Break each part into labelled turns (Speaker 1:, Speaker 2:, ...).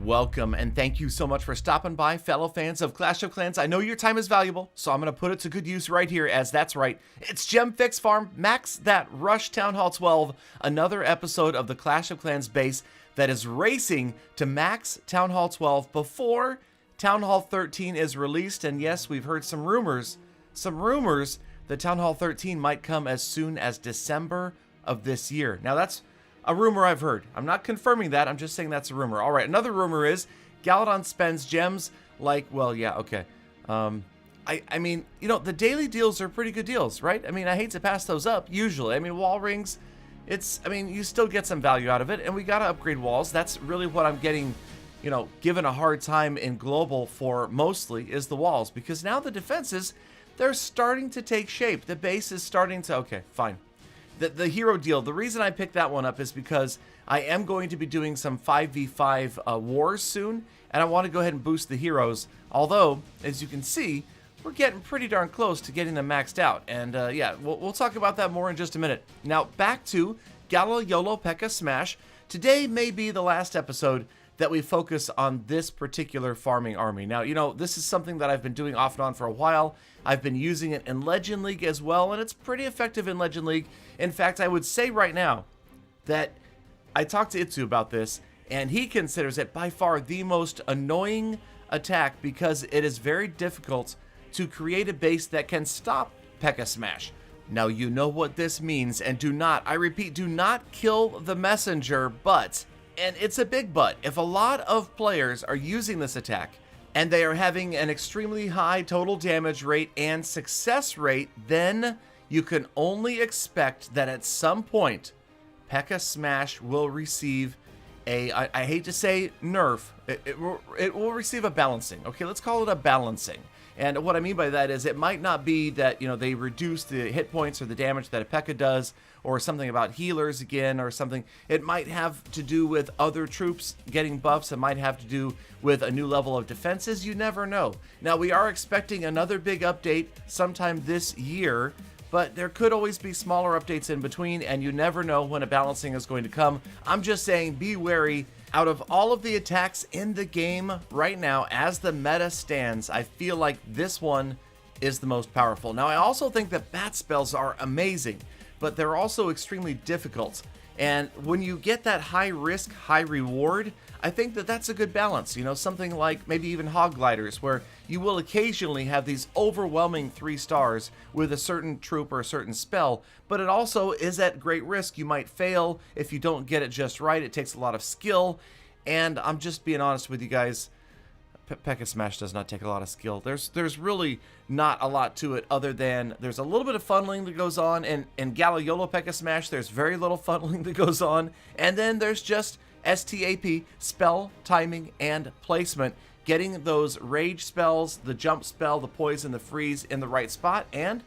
Speaker 1: welcome, and thank you so much for stopping by, fellow fans of Clash of Clans. I know your time is valuable, so I'm going to put it to good use right here, as that's right, it's GemFix Farm, Max That Rush Town Hall 12, another episode of the Clash of Clans base that is racing to max Town Hall 12 before Town Hall 13 is released. And yes, we've heard some rumors that Town Hall 13 might come as soon as December of this year. Now that's a rumor I've heard. I'm not confirming that, I'm just saying that's a rumor. All right, another rumor is Galadon spends gems like, well, yeah, okay. I mean, you know, the daily deals are pretty good deals, right? I mean, I hate to pass those up, usually. I mean, wall rings, you still get some value out of it, and we gotta upgrade walls. That's really what I'm getting, you know, given a hard time in Global for mostly, is the walls. Because now the defenses, they're starting to take shape. The base is starting to, okay, fine. The hero deal, the reason I picked that one up is because I am going to be doing some 5v5 wars soon, and I want to go ahead and boost the heroes. Although, as you can see, we're getting pretty darn close to getting them maxed out. And yeah, we'll talk about that more in just a minute. Now, back to Gala YOLO P.E.K.K.A. Smash. Today may be the last episode that we focus on this particular farming army. Now, you know, this is something that I've been doing off and on for a while. I've been using it in Legend League as well, and it's pretty effective in Legend League. In fact, I would say right now that I talked to Itsu about this, and he considers it by far the most annoying attack because it is very difficult to create a base that can stop P.E.K.K.A. Smash. Now, you know what this means, and do not, I repeat, do not kill the messenger, but, and it's a big but, if a lot of players are using this attack, and they are having an extremely high total damage rate and success rate, then you can only expect that at some point, P.E.K.K.A. Smash will receive a, I hate to say nerf, it will receive a balancing. Okay, let's call it a balancing. And what I mean by that is it might not be that, you know, they reduce the hit points or the damage that a P.E.K.K.A. does, or something about healers again, or something. It might have to do with other troops getting buffs. It might have to do with a new level of defenses. You never know. Now, we are expecting another big update sometime this year, but there could always be smaller updates in between, and you never know when a balancing is going to come. I'm just saying, be wary. Out of all of the attacks in the game right now, as the meta stands, I feel like this one is the most powerful. Now, I also think that bat spells are amazing, but they're also extremely difficult. And when you get that high risk, high reward, I think that that's a good balance. You know, something like maybe even Hog Gliders, where you will occasionally have these overwhelming 3 stars with a certain troop or a certain spell, but it also is at great risk. You might fail if you don't get it just right. It takes a lot of skill, and I'm just being honest with you guys, P.E.K.K.A. Smash does not take a lot of skill. There's really not a lot to it other than there's a little bit of funneling that goes on, and in Gala YOLO P.E.K.K.A. Smash, there's very little funneling that goes on, and then there's just STAP, spell, timing, and placement. Getting those rage spells, the jump spell, the poison, the freeze in the right spot, and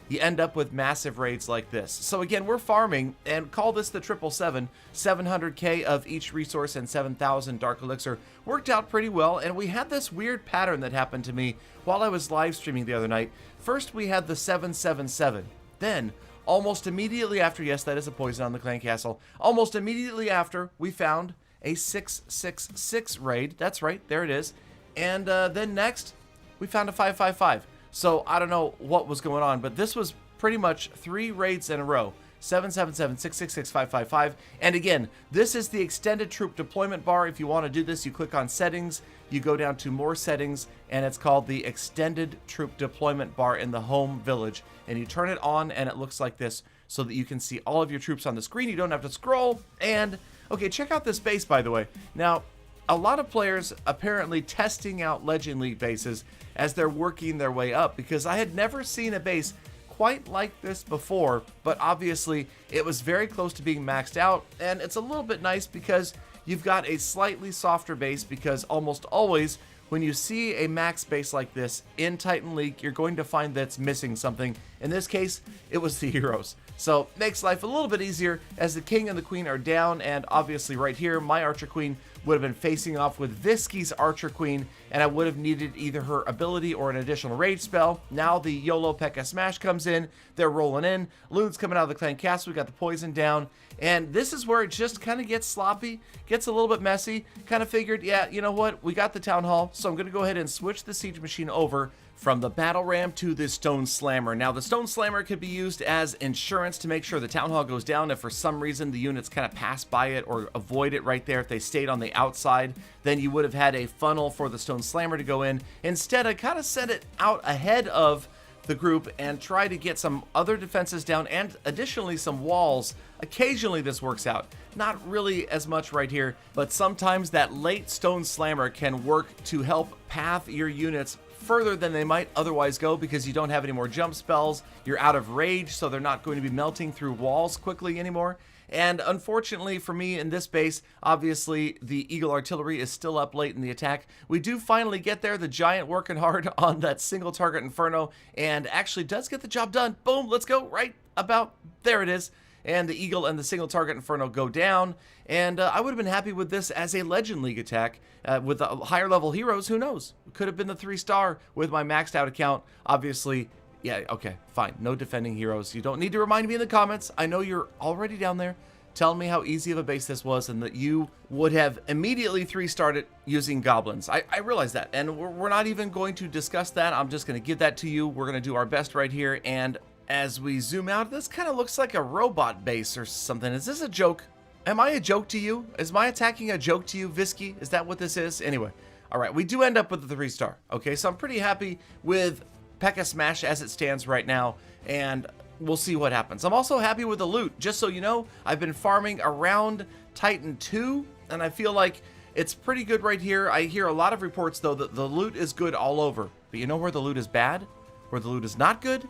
Speaker 1: you end up with massive raids like this. So again, we're farming, and call this the 777. 700k of each resource and 7,000 Dark Elixir. Worked out pretty well, and we had this weird pattern that happened to me while I was live streaming the other night. First, we had the 777. Then, almost immediately after, yes, that is a poison on the clan castle. Almost immediately after, we found a 666 raid. That's right, there it is. And then next, we found a 555. So I don't know what was going on, but this was pretty much 3 raids in a row. 777, 666, 555. And again, this is the extended troop deployment bar. If you want to do this, you click on settings, you go down to more settings, and it's called the extended troop deployment bar in the home village. And you turn it on, and it looks like this so that you can see all of your troops on the screen. You don't have to scroll. And okay, check out this base, by the way. Now, a lot of players apparently testing out Legend League bases as they're working their way up, because I had never seen a base quite like this before, but obviously it was very close to being maxed out, and it's a little bit nice because you've got a slightly softer base, because almost always when you see a max base like this in Titan League, you're going to find that it's missing something. In this case, it was the heroes. So makes life a little bit easier as the king and the queen are down, and obviously right here, my archer queen would have been facing off with Visky's archer queen, and I would have needed either her ability or an additional rage spell. Now the YOLO P.E.K.K.A. Smash comes in, they're rolling in, Loon's coming out of the clan castle, we got the poison down, and this is where it just kind of gets sloppy, gets a little bit messy. Kind of figured, yeah, you know what, we got the town hall, so I'm going to go ahead and switch the siege machine over from the battle ram to the stone slammer. Now the stone slammer could be used as insurance to make sure the town hall goes down if for some reason the units kind of pass by it or avoid it right there. If they stayed on the outside, then you would have had a funnel for the stone slammer to go in. Instead, I kind of sent it out ahead of the group and try to get some other defenses down and additionally some walls. Occasionally this works out. Not really as much right here, but sometimes that late stone slammer can work to help path your units further than they might otherwise go because you don't have any more jump spells, you're out of rage, so they're not going to be melting through walls quickly anymore. And unfortunately for me in this base, obviously the Eagle Artillery is still up late in the attack. We do finally get there, the Giant working hard on that single target Inferno, and actually does get the job done. Boom, let's go, right about there it is. And the Eagle and the single target Inferno go down, and I would have been happy with this as a Legend League attack. With the higher level heroes, who knows? Could have been the 3-star with my maxed out account. Obviously, yeah, okay, fine. No defending heroes. You don't need to remind me in the comments. I know you're already down there telling me how easy of a base this was and that you would have immediately 3-starred it using goblins. I realize that, and we're not even going to discuss that. I'm just going to give that to you. We're going to do our best right here, and as we zoom out, this kind of looks like a robot base or something. Is this a joke? Am I a joke to you? Is my attacking a joke to you, Visky? Is that what this is? Anyway, all right, we do end up with the 3-star. Okay, so I'm pretty happy with P.E.K.K.A. Smash as it stands right now, and we'll see what happens. I'm also happy with the loot. Just so you know, I've been farming around Titan 2, and I feel like it's pretty good right here. I hear a lot of reports, though, that the loot is good all over. But you know where the loot is bad? Where the loot is not good?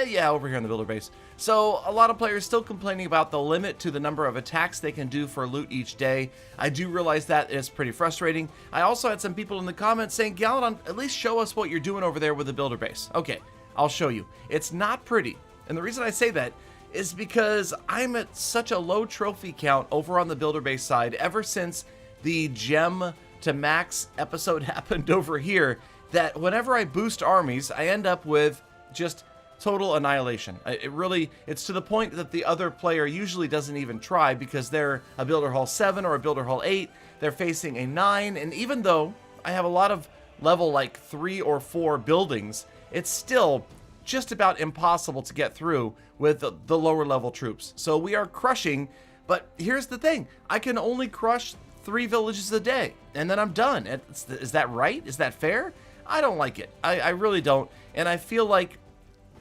Speaker 1: Yeah, over here in the builder base. So a lot of players still complaining about the limit to the number of attacks they can do for loot each day. I do realize that is pretty frustrating. I also had some people in the comments saying, Galadon, at least show us what you're doing over there with the builder base. Okay, I'll show you. It's not pretty. And the reason I say that is because I'm at such a low trophy count over on the builder base side ever since the gem to max episode happened over here that whenever I boost armies, I end up with just total annihilation. It's to the point that the other player usually doesn't even try because they're a Builder Hall 7 or a Builder Hall 8. They're facing a 9, and even though I have a lot of level like 3 or 4 buildings, it's still just about impossible to get through with the lower level troops. So we are crushing, but here's the thing. I can only crush 3 villages a day, and then I'm done. Is that right? Is that fair? I don't like it. I really don't, and I feel like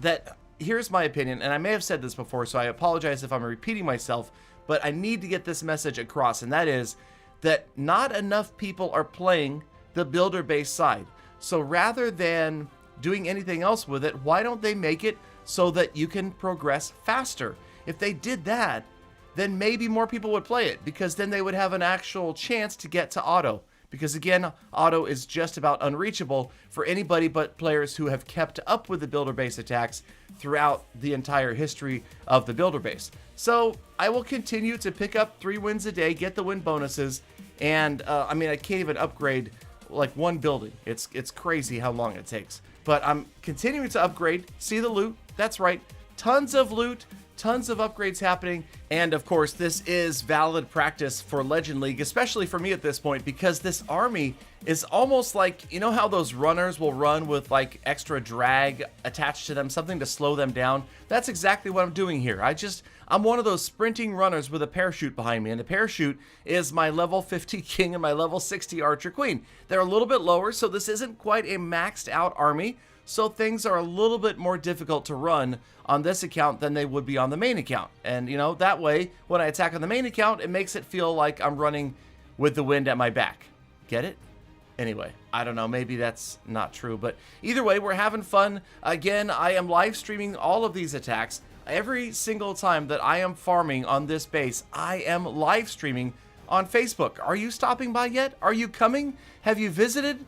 Speaker 1: that, here's my opinion, and I may have said this before, so I apologize if I'm repeating myself, but I need to get this message across, and that is that not enough people are playing the builder base side. So rather than doing anything else with it, why don't they make it so that you can progress faster? If they did that, then maybe more people would play it, because then they would have an actual chance to get to auto. Because again, auto is just about unreachable for anybody but players who have kept up with the builder base attacks throughout the entire history of the builder base. So I will continue to pick up 3 wins a day, get the win bonuses, and I mean, I can't even upgrade like one building. It's crazy how long it takes. But I'm continuing to upgrade, see the loot, that's right, tons of loot, tons of upgrades happening, and of course this is valid practice for Legend League, especially for me at this point, because this army is almost like, you know how those runners will run with like extra drag attached to them, something to slow them down? That's exactly what I'm doing here. I'm one of those sprinting runners with a parachute behind me, and the parachute is my level 50 king and my level 60 archer queen. They're a little bit lower, so this isn't quite a maxed out army, so things are a little bit more difficult to run on this account than they would be on the main account. And you know, that way, when I attack on the main account, it makes it feel like I'm running with the wind at my back. Get it? Anyway, I don't know, maybe that's not true, but either way, we're having fun. Again, I am live streaming all of these attacks. Every single time that I am farming on this base, I am live streaming on Facebook. Are you stopping by yet? Are you coming? Have you visited?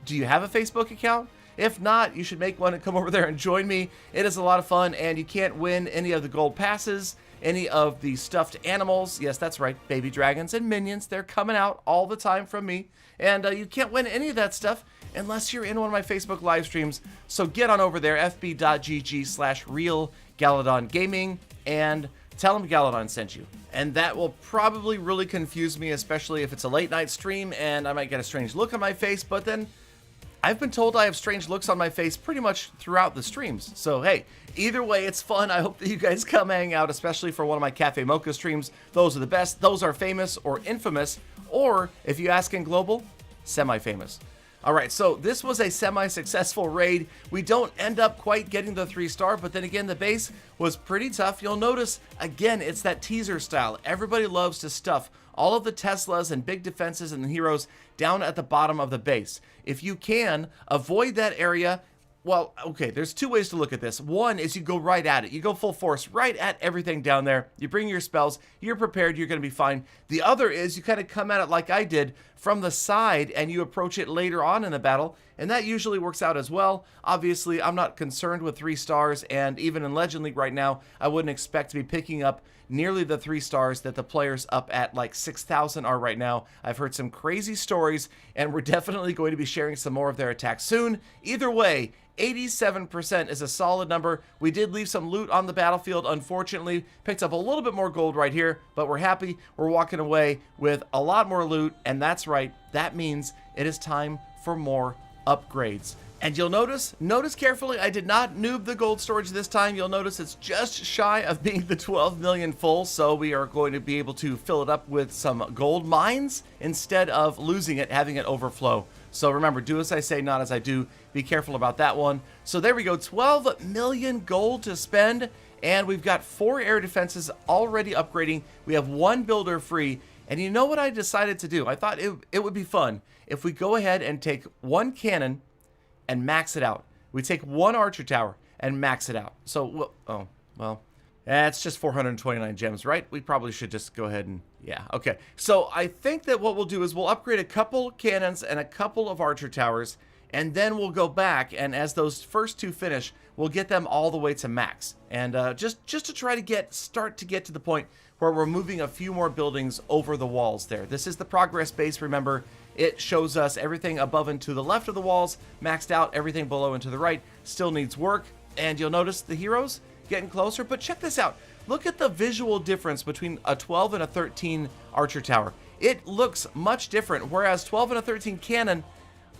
Speaker 1: Do you have a Facebook account? If not, you should make one and come over there and join me. It is a lot of fun, and you can't win any of the gold passes, any of the stuffed animals. Yes, that's right, baby dragons and minions. They're coming out all the time from me. And you can't win any of that stuff unless you're in one of my Facebook live streams. So get on over there, fb.gg/realgaladongaming, and tell them Galadon sent you. And that will probably really confuse me, especially if it's a late night stream and I might get a strange look on my face. But then I've been told I have strange looks on my face pretty much throughout the streams. So hey, either way, it's fun. I hope that you guys come hang out, especially for one of my Cafe Mocha streams. Those are the best. Those are famous or infamous, or if you ask in global, semi-famous. All right, so this was a semi-successful raid. We don't end up quite getting the 3-star, but then again, the base was pretty tough. You'll notice, again, it's that teaser style. Everybody loves to stuff all of the Teslas and big defenses and the heroes down at the bottom of the base. If you can, avoid that area. Well, okay, there's two ways to look at this. One is you go right at it. You go full force right at everything down there. You bring your spells. You're prepared. You're going to be fine. The other is you kind of come at it like I did from the side and you approach it later on in the battle, and that usually works out as well. Obviously, I'm not concerned with 3 stars, and even in Legend League right now, I wouldn't expect to be picking up nearly the 3 stars that the players up at like 6,000 are right now. I've heard some crazy stories, and we're definitely going to be sharing some more of their attacks soon. Either way, 87% is a solid number. We did leave some loot on the battlefield, unfortunately. Picked up a little bit more gold right here, but we're happy. We're walking away with a lot more loot, and that's right. That means it is time for more upgrades. And you'll notice carefully, I did not noob the gold storage this time. You'll notice it's just shy of being the 12 million full, so we are going to be able to fill it up with some gold mines instead of losing it, having it overflow. So remember, do as I say, not as I do. Be careful about that one. So there we go, 12 million gold to spend, and we've got 4 air defenses already upgrading. We have 1 builder free, and you know what I decided to do? I thought it would be fun if we go ahead and take 1 cannon and max it out. We take 1 archer tower and max it out. So, oh, well, it's just 429 gems, right? We probably should just go ahead and, yeah, okay. So I think that what we'll do is we'll upgrade a couple cannons and a couple of archer towers, and then we'll go back, and as those first 2 finish, we'll get them all the way to max. And just to try to start to get to the point where we're moving a few more buildings over the walls there. This is the progress base, remember. It shows us everything above and to the left of the walls, maxed out, everything below and to the right still needs work. And you'll notice the heroes getting closer, but check this out. Look at the visual difference between a 12 and a 13 archer tower. It looks much different, whereas 12 and a 13 cannon,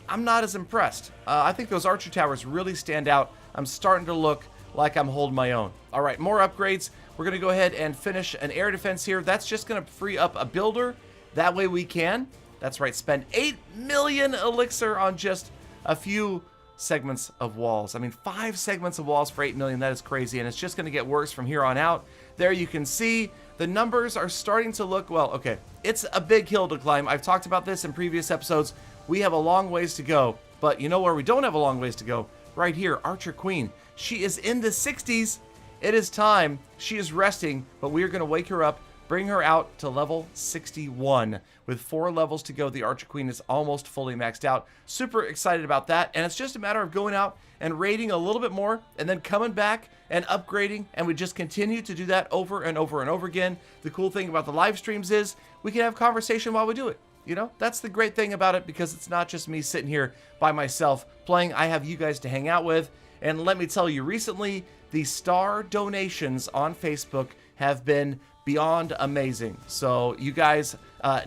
Speaker 1: I'm not as impressed. I think those archer towers really stand out. I'm starting to look like I'm holding my own. All right, more upgrades. We're going to go ahead and finish an air defense here. That's just going to free up a builder. That way we can, that's right, spend 8 million elixir on just a few segments of walls. I mean, 5 segments of walls for 8 million, that is crazy, and it's just going to get worse from here on out. There you can see the numbers are starting to look, well, okay, it's a big hill to climb. I've talked about this in previous episodes. We have a long ways to go, but you know where we don't have a long ways to go? Right here, Archer Queen. She is in the 60s. It is time. She is resting, but we are going to wake her up, bring her out to level 61. With 4 levels to go, the Archer Queen is almost fully maxed out. Super excited about that, and it's just a matter of going out and raiding a little bit more, and then coming back and upgrading, and we just continue to do that over and over and over again. The cool thing about the live streams is we can have conversation while we do it. You know, that's the great thing about it, because it's not just me sitting here by myself playing. I have you guys to hang out with. And let me tell you, recently, the star donations on Facebook have been beyond amazing. So you guys,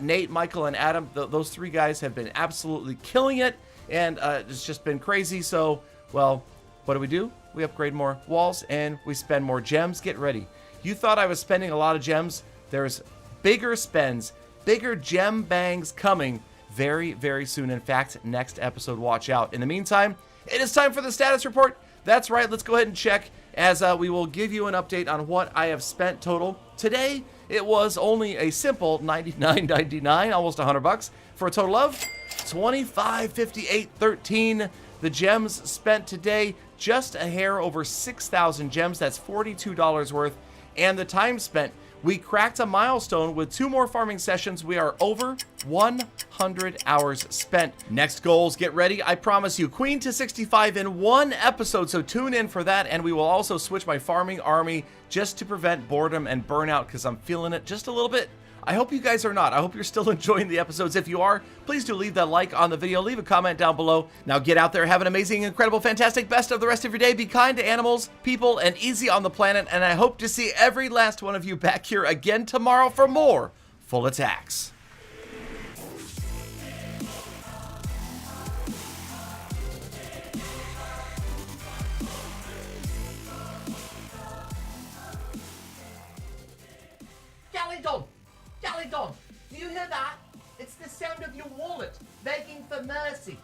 Speaker 1: Nate, Michael, and Adam, those 3 guys have been absolutely killing it. And it's just been crazy. So, well, what do? We upgrade more walls and we spend more gems. Get ready. You thought I was spending a lot of gems? There's bigger spends, bigger gem bangs coming very, very soon. In fact, next episode, watch out. In the meantime, it is time for the status report. That's right, let's go ahead and check, as we will give you an update on what I have spent total. Today, it was only a simple $99.99, almost $100, for a total of $25.58.13. The gems spent today, just a hair over 6,000 gems. That's $42 worth. And the time spent, We cracked a milestone with 2 more farming sessions. We are over 100 hours spent. Next goals, get ready. I promise you, Queen to 65 in 1 episode, so tune in for that. And we will also switch my farming army just to prevent boredom and burnout because I'm feeling it just a little bit. I hope you guys are not. I hope you're still enjoying the episodes. If you are, please do leave that like on the video. Leave a comment down below. Now get out there, have an amazing, incredible, fantastic best of the rest of your day. Be kind to animals, people, and easy on the planet. And I hope to see every last one of you back here again tomorrow for more Full Attacks. Galidon! Galidon, do you hear that? It's the sound of your wallet begging for mercy.